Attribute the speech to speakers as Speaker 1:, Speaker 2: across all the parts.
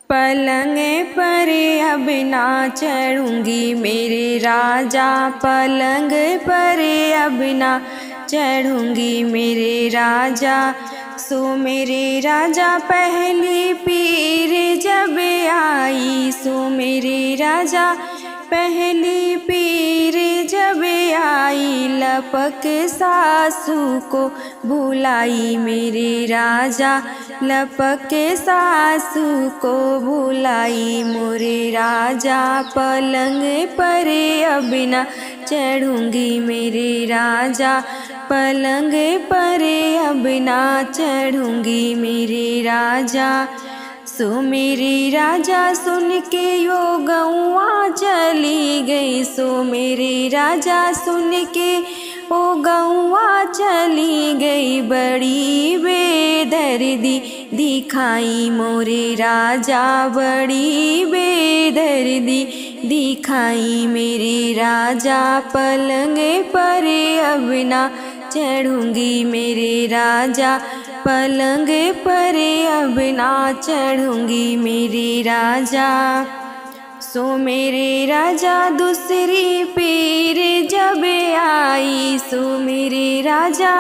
Speaker 1: पलंग पर अब ना चढ़ूंगी मेरे राजा, पलंग पर अब ना चढ़ूंगी मेरे राजा। सो मेरे राजा पहली पीर जब आई, सो मेरे राजा पहली पीर जब आई, लपक सासू को बुलाई मेरे राजा, लपक सासू को बुलाई मोरे राजा। पलंग पर अब ना चढ़ूंगी मेरे राजा, पलंग पर अब ना चढ़ूंगी मेरे राजा। सो मेरे राजा सुन के यो गौआ चली गई, सो मेरे राजा सुन के ओ गौआ चली गई, बड़ी बेदर्दी दिखाई मोरे राजा, बड़ी बेदर्दी दिखाई मेरे राजा। पलंग पर अब ना चढ़ूंगी मेरे राजा, पलंग पर अब ना चढ़ूंगी मेरे राजा। सो मेरे राजा दूसरी पीर जब आई, सो मेरे राजा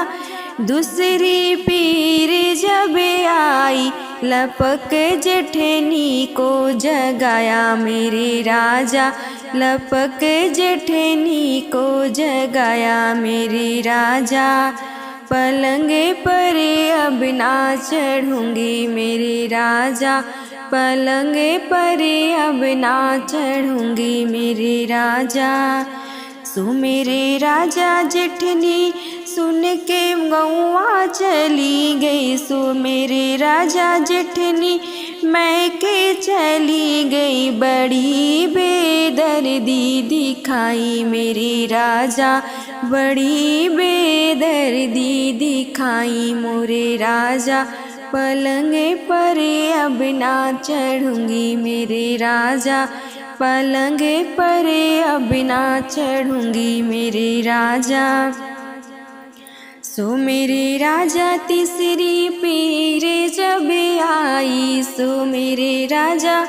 Speaker 1: दूसरी पीर जब आई, लपक जेठनी को जगाया मेरे राजा, लपक जेठनी को जगाया मेरे राजा। पलंग पर अब ना चढ़ूंगी मेरे राजा, पलंग पर अब ना चढ़ूंगी मेरे राजा। सो मेरे राजा जेठनी सुन के गौआ चली गई, सो मेरे राजा जेठनी मैके चली गई, बड़ी बेदर्दी दिखाई मेरे राजा, बड़ी बेदर्दी दिखाई मोरे राजा। पलंग पर अब ना चढ़ूंगी मेरे राजा, पलंग पर अब ना चढ़ूंगी मेरे राजा। सो मेरे राजा तीसरी पीर जब आई, सो मेरे राजा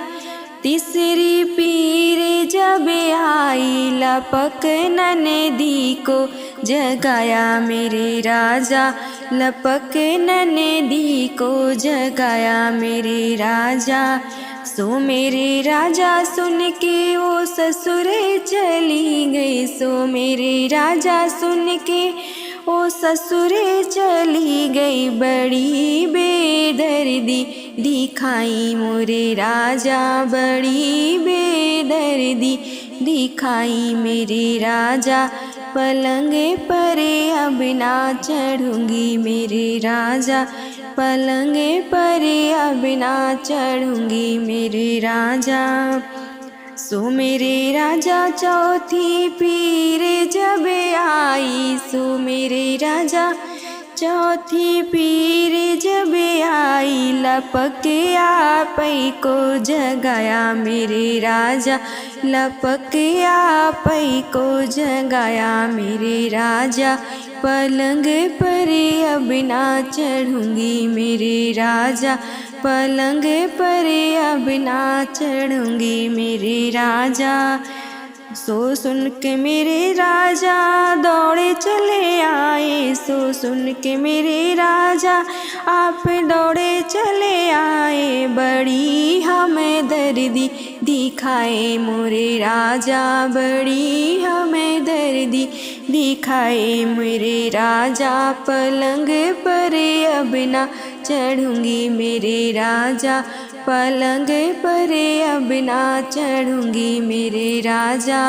Speaker 1: तीसरी पीर जब आई, लपक ननदी को जगाया मेरे राजा, लपक ननदी को जगाया मेरे राजा। सो मेरे राजा सुन के वो ससुरे चली गई, सो मेरे राजा सुन के ओ ससुरे चली गई, बड़ी बेदर्दी दिखाई मोरे राजा, बड़ी बेदर्दी दिखाई मेरे राजा। पलंग पर अब ना चढ़ूंगी मेरे राजा, पलंग पर अब ना चढ़ूंगी मेरे राजा। सो मेरे राजा चौथी पीर जब आई, सो मेरे राजा चौथी पीर जब आई, लपक आपई को जगाया मेरे राजा, लपक आपई को जगाया मेरे राजा। पलंग पर अब ना चढ़ूंगी मेरे राजा, पलंग पर अब ना चढ़ूंगी मेरे राजा। सो सुन के मेरे राजा दौड़े चले आए, सो सुन के मेरे राजा आप दौड़े चले आए, बड़ी हमें दर्दी दिखाए मोरे राजा, बड़ी हमें दर्दी दिखाए मेरे राजा। पलंग पर अब ना चढ़ूंगी मेरे राजा, पलंग पर अब ना चढ़ूंगी मेरे राजा।